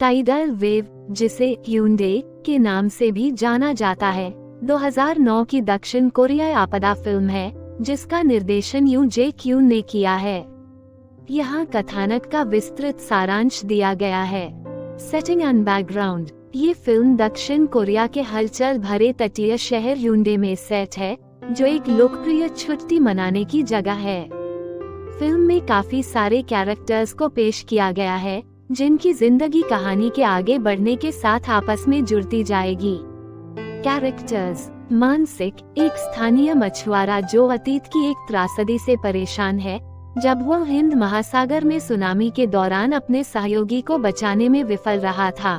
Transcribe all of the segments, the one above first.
Tidal wave, जिसे Hyundai के नाम से भी जाना जाता है, 2009 की दक्षिण कोरियाई आपदा फिल्म है जिसका निर्देशन यूं जे क्यून ने किया है। यहाँ कथानक का विस्तृत सारांश दिया गया है। Setting and background. ये फिल्म दक्षिण कोरिया के हलचल भरे तटीय शहर ह्यूंडे में सेट है, जो एक लोकप्रिय छुट्टी मनाने की जगह है। फिल्म में काफी सारे कैरेक्टर्स को पेश किया गया है, जिनकी जिंदगी कहानी के आगे बढ़ने के साथ आपस में जुड़ती जाएगी। कैरेक्टर्स। मानसिक, एक स्थानीय मछुआरा जो अतीत की एक त्रासदी से परेशान है, जब वह हिंद महासागर में सुनामी के दौरान अपने सहयोगी को बचाने में विफल रहा था।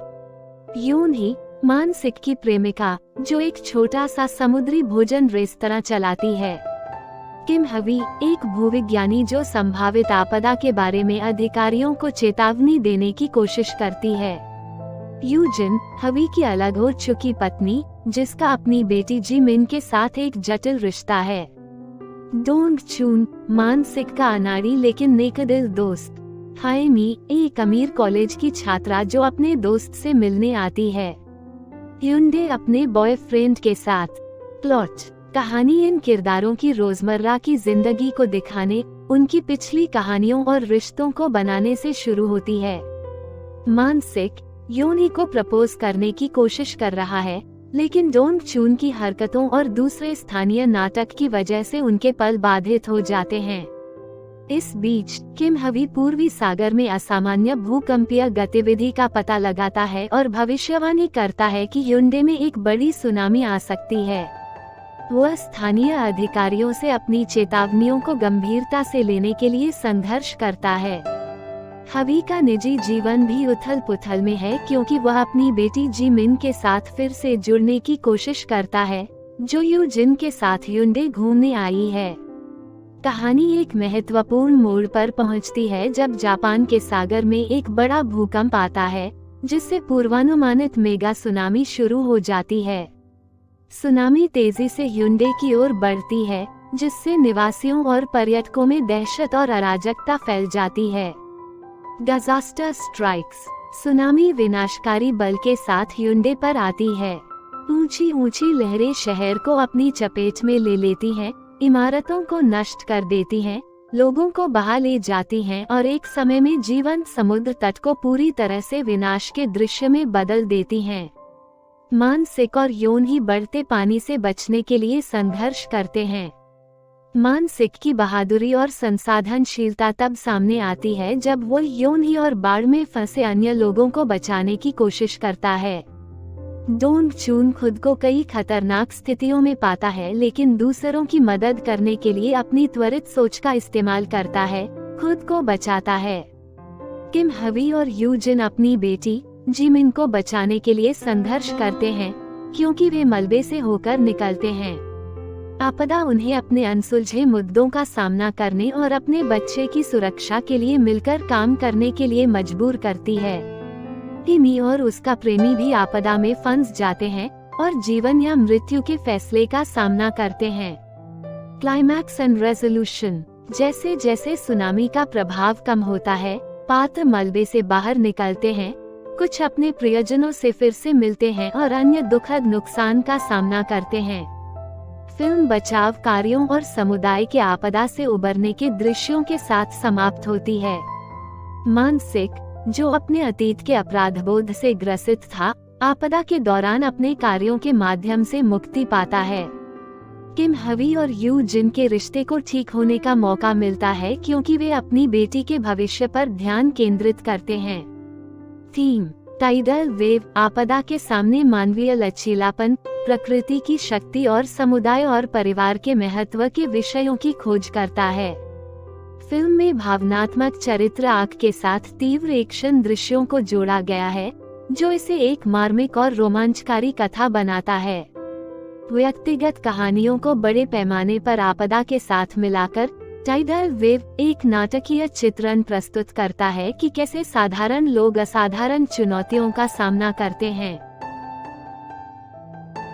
यूं ही मानसिक की प्रेमिका, जो एक छोटा सा समुद्री भोजन रेस्तरां चलाती है। किम हवी, एक भूविज्ञानी जो संभावित आपदा के बारे में अधिकारियों को चेतावनी देने की कोशिश करती है। यूजिन, हवी की अलग हो चुकी पत्नी, जिसका अपनी बेटी जी मिन के साथ एक जटिल रिश्ता है। डोंग चून, मानसिक का अनाड़ी लेकिन नेकदिल दोस्त। हायमी, एक अमीर कॉलेज की छात्रा जो अपने दोस्त से मिलने आती है। ह्यूंडे, अपने बॉयफ्रेंड के साथ। प्लॉट। कहानी इन किरदारों की रोजमर्रा की जिंदगी को दिखाने, उनकी पिछली कहानियों और रिश्तों को बनाने से शुरू होती है। मानसिक, योनी को प्रपोज करने की कोशिश कर रहा है, लेकिन डोंग चून की हरकतों और दूसरे स्थानीय नाटक की वजह से उनके पल बाधित हो जाते हैं। इस बीच किम हवी पूर्वी सागर में असामान्य भूकंपीय गतिविधि का पता लगाता है और भविष्यवाणी करता है कि ह्यूंडे में एक बड़ी सुनामी आ सकती है। वह स्थानीय अधिकारियों से अपनी चेतावनियों को गंभीरता से लेने के लिए संघर्ष करता है। हवी का निजी जीवन भी उथल पुथल में है, क्योंकि वह अपनी बेटी जी मिन के साथ फिर से जुड़ने की कोशिश करता है, जो यूजिन के साथ ह्यूंडे घूमने आई है। कहानी एक महत्वपूर्ण मोड़ पर पहुंचती है जब जापान के सागर में एक बड़ा भूकंप आता है, जिससे पूर्वानुमानित मेगा सुनामी शुरू हो जाती है। सुनामी तेजी से ह्यूंडे की ओर बढ़ती है, जिससे निवासियों और पर्यटकों में दहशत और अराजकता फैल जाती है। Disaster strikes. सुनामी विनाशकारी बल के साथ ह्यूंडे पर आती है। ऊंची ऊंची लहरें शहर को अपनी चपेट में ले लेती हैं, इमारतों को नष्ट कर देती हैं, लोगों को बहा ले जाती हैं और एक समय में जीवंत समुद्र तट को पूरी तरह से विनाश के दृश्य में बदल देती हैं। मानसिक और योन ही बढ़ते पानी से बचने के लिए संघर्ष करते हैं। मानसिक की बहादुरी और संसाधनशीलता तब सामने आती है जब वो योन ही और बाढ़ में फंसे अन्य लोगों को बचाने की कोशिश करता है। डोंग चून खुद को कई खतरनाक स्थितियों में पाता है, लेकिन दूसरों की मदद करने के लिए अपनी त्वरित सोच का इस्तेमाल करता है, खुद को बचाता है। किम हवी और यूजिन अपनी बेटी जिमिन को बचाने के लिए संघर्ष करते हैं, क्योंकि वे मलबे से होकर निकलते हैं। आपदा उन्हें अपने अनसुलझे मुद्दों का सामना करने और अपने बच्चे की सुरक्षा के लिए मिलकर काम करने के लिए मजबूर करती है। टिमी और उसका प्रेमी भी आपदा में फंस जाते हैं और जीवन या मृत्यु के फैसले का सामना करते हैं। Climax and resolution. जैसे जैसे सुनामी का प्रभाव कम होता है, पात्र मलबे से बाहर निकलते हैं, कुछ अपने प्रियजनों से फिर से मिलते हैं और अन्य दुखद नुकसान का सामना करते हैं। फिल्म बचाव कार्यों और समुदाय के आपदा से उबरने के दृश्यों के साथ समाप्त होती है। मानसिक, जो अपने अतीत के अपराधबोध से ग्रसित था, आपदा के दौरान अपने कार्यों के माध्यम से मुक्ति पाता है। किम हवी और यू जिन के रिश्ते को ठीक होने का मौका मिलता है, क्योंकि वे अपनी बेटी के भविष्य पर ध्यान केंद्रित करते हैं। थीम। टाइडल वेव आपदा के सामने मानवीय लचीलापन, प्रकृति की शक्ति और समुदाय और परिवार के महत्व के विषयों की खोज करता है। फिल्म में भावनात्मक चरित्र आंख के साथ तीव्र एक्शन दृश्यों को जोड़ा गया है, जो इसे एक मार्मिक और रोमांचकारी कथा बनाता है। व्यक्तिगत कहानियों को बड़े पैमाने पर आपदा के साथ मिलाकर टाइडल वेव एक नाटकीय चित्रण प्रस्तुत करता है कि कैसे साधारण लोग असाधारण चुनौतियों का सामना करते हैं।